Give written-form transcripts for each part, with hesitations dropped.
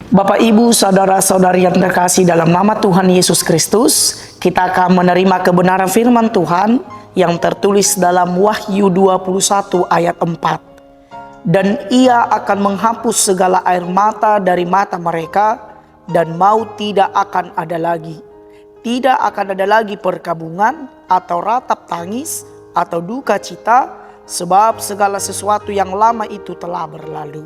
Bapak, Ibu, saudara-saudari yang terkasih dalam nama Tuhan Yesus Kristus, kita akan menerima kebenaran firman Tuhan yang tertulis dalam Wahyu 21 ayat 4. Dan ia akan menghapus segala air mata dari mata mereka, dan maut tidak akan ada lagi. Tidak akan ada lagi perkabungan atau ratap tangis atau duka cita, sebab segala sesuatu yang lama itu telah berlalu.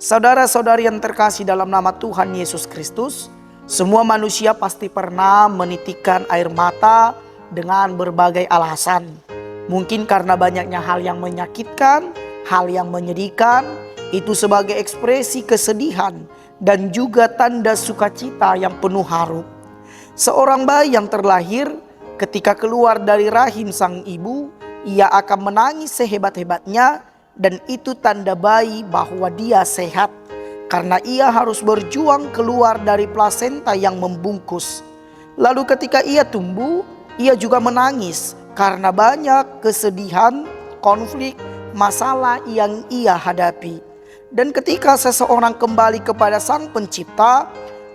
Saudara-saudari yang terkasih dalam nama Tuhan Yesus Kristus, semua manusia pasti pernah menitikkan air mata dengan berbagai alasan. Mungkin karena banyaknya hal yang menyakitkan, hal yang menyedihkan, itu sebagai ekspresi kesedihan dan juga tanda sukacita yang penuh haru. Seorang bayi yang terlahir, ketika keluar dari rahim sang ibu, ia akan menangis sehebat-hebatnya. Dan itu tanda bayi bahwa dia sehat, karena ia harus berjuang keluar dari plasenta yang membungkus. Lalu ketika ia tumbuh, ia juga menangis karena banyak kesedihan, konflik, masalah yang ia hadapi. Dan ketika seseorang kembali kepada Sang Pencipta,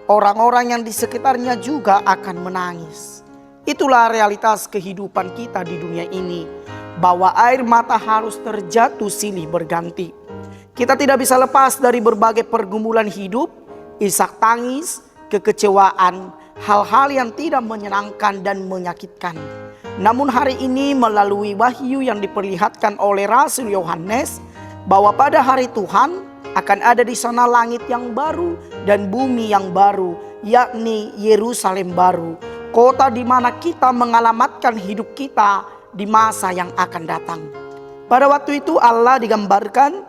orang-orang yang di sekitarnya juga akan menangis. Itulah realitas kehidupan kita di dunia ini, bahwa air mata harus terjatuh silih berganti. Kita tidak bisa lepas dari berbagai pergumulan hidup, isak tangis, kekecewaan, hal-hal yang tidak menyenangkan dan menyakitkan. Namun hari ini melalui wahyu yang diperlihatkan oleh Rasul Yohanes, bahwa pada hari Tuhan akan ada di sana langit yang baru dan bumi yang baru, yakni Yerusalem baru, kota di mana kita mengalamatkan hidup kita di masa yang akan datang. Pada waktu itu Allah digambarkan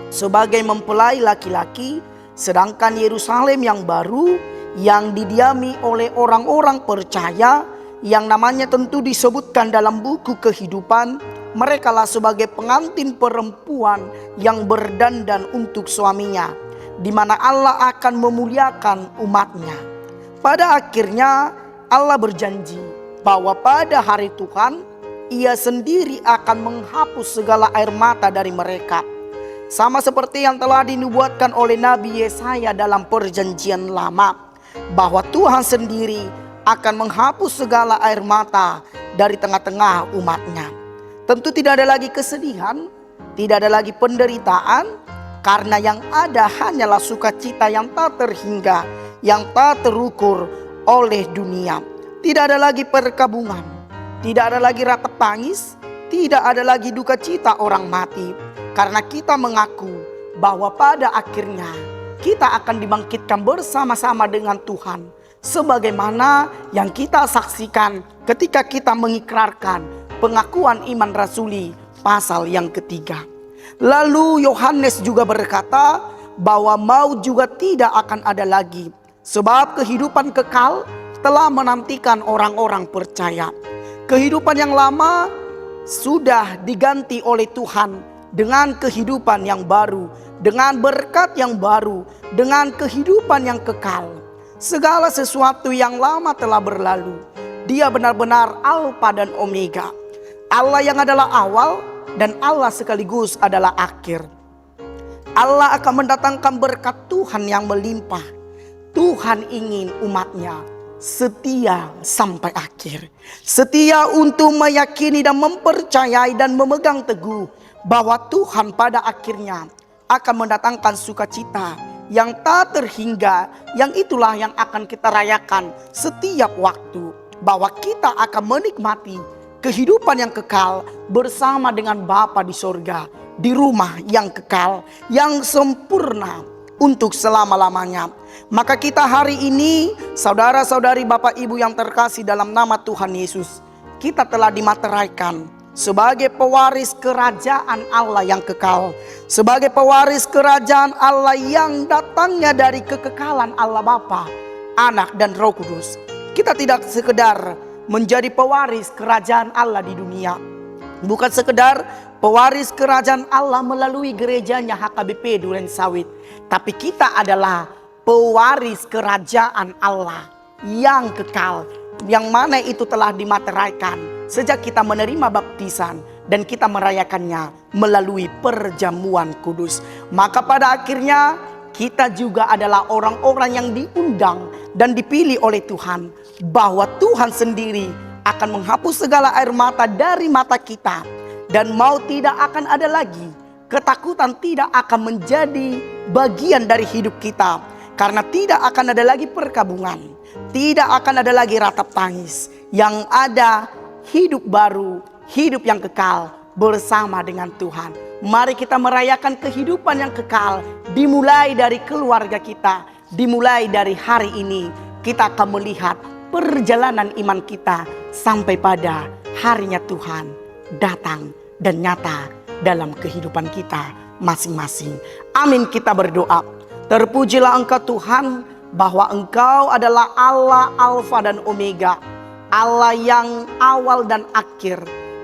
sebagai mempelai laki-laki, sedangkan Yerusalem yang baru yang didiami oleh orang-orang percaya yang namanya tentu disebutkan dalam buku kehidupan, merekalah sebagai pengantin perempuan yang berdandan untuk suaminya, di mana Allah akan memuliakan umatnya. Pada akhirnya Allah berjanji bahwa pada hari Tuhan Ia sendiri akan menghapus segala air mata dari mereka. Sama seperti yang telah dinubuatkan oleh Nabi Yesaya dalam perjanjian lama, bahwa Tuhan sendiri akan menghapus segala air mata dari tengah-tengah umatnya. Tentu tidak ada lagi kesedihan, tidak ada lagi penderitaan, karena yang ada hanyalah sukacita yang tak terhingga, yang tak terukur oleh dunia. Tidak ada lagi perkabungan, tidak ada lagi ratap tangis, tidak ada lagi duka cita orang mati. Karena kita mengaku bahwa pada akhirnya kita akan dibangkitkan bersama-sama dengan Tuhan. Sebagaimana yang kita saksikan ketika kita mengikrarkan pengakuan iman rasuli pasal yang ketiga. Lalu Yohanes juga berkata bahwa maut juga tidak akan ada lagi, sebab kehidupan kekal telah menantikan orang-orang percaya. Kehidupan yang lama sudah diganti oleh Tuhan dengan kehidupan yang baru, dengan berkat yang baru, dengan kehidupan yang kekal. Segala sesuatu yang lama telah berlalu. Dia benar-benar Alfa dan Omega, Allah yang adalah awal dan Allah sekaligus adalah akhir. Allah akan mendatangkan berkat Tuhan yang melimpah. Tuhan ingin umatnya setia sampai akhir. Setia untuk meyakini dan mempercayai dan memegang teguh bahwa Tuhan pada akhirnya akan mendatangkan sukacita yang tak terhingga, yang itulah yang akan kita rayakan setiap waktu. Bahwa kita akan menikmati kehidupan yang kekal bersama dengan Bapa di sorga, di rumah yang kekal, yang sempurna untuk selama-lamanya. Maka kita hari ini, saudara-saudari, Bapak, Ibu yang terkasih dalam nama Tuhan Yesus, kita telah dimateraikan sebagai pewaris kerajaan Allah yang kekal, sebagai pewaris kerajaan Allah yang datangnya dari kekekalan Allah Bapa, Anak dan Roh Kudus. Kita tidak sekedar menjadi pewaris kerajaan Allah di dunia, bukan sekedar pewaris kerajaan Allah melalui gerejanya HKBP Duren Sawit, tapi kita adalah pewaris kerajaan Allah yang kekal, yang mana itu telah dimateraikan sejak kita menerima baptisan dan kita merayakannya melalui perjamuan kudus. Maka pada akhirnya kita juga adalah orang-orang yang diundang dan dipilih oleh Tuhan, bahwa Tuhan sendiri akan menghapus segala air mata dari mata kita, dan mau tidak akan ada lagi ketakutan, tidak akan menjadi bagian dari hidup kita, karena tidak akan ada lagi perkabungan, tidak akan ada lagi ratap tangis. Yang ada hidup baru, hidup yang kekal bersama dengan Tuhan. Mari kita merayakan kehidupan yang kekal, dimulai dari keluarga kita, dimulai dari hari ini. Kita akan melihat perjalanan iman kita sampai pada harinya Tuhan datang dan nyata dalam kehidupan kita masing-masing. Amin, kita berdoa. Terpujilah Engkau Tuhan, bahwa Engkau adalah Allah Alfa dan Omega, Allah yang awal dan akhir,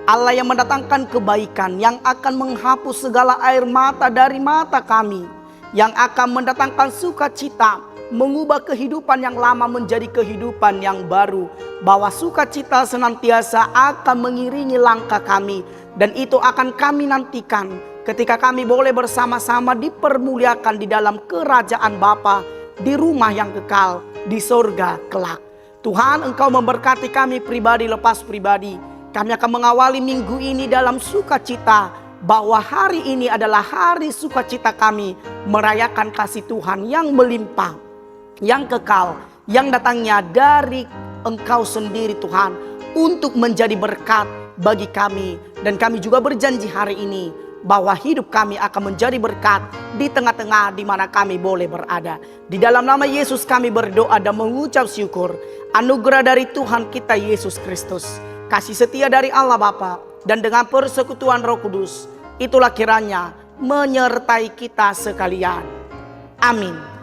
Allah yang mendatangkan kebaikan, yang akan menghapus segala air mata dari mata kami, yang akan mendatangkan sukacita, mengubah kehidupan yang lama menjadi kehidupan yang baru, bahwa sukacita senantiasa akan mengiringi langkah kami, dan itu akan kami nantikan ketika kami boleh bersama-sama dipermuliakan di dalam kerajaan Bapa, di rumah yang kekal, di sorga kelak. Tuhan, Engkau memberkati kami pribadi lepas pribadi. Kami akan mengawali minggu ini dalam sukacita, bahwa hari ini adalah hari sukacita kami merayakan kasih Tuhan yang melimpah, yang kekal, yang datangnya dari Engkau sendiri Tuhan, untuk menjadi berkat bagi kami. Dan kami juga berjanji hari ini bahwa hidup kami akan menjadi berkat di tengah-tengah di mana kami boleh berada. Di dalam nama Yesus kami berdoa dan mengucap syukur. Anugerah dari Tuhan kita Yesus Kristus, kasih setia dari Allah Bapa, dan dengan persekutuan Roh Kudus, itulah kiranya menyertai kita sekalian. Amin.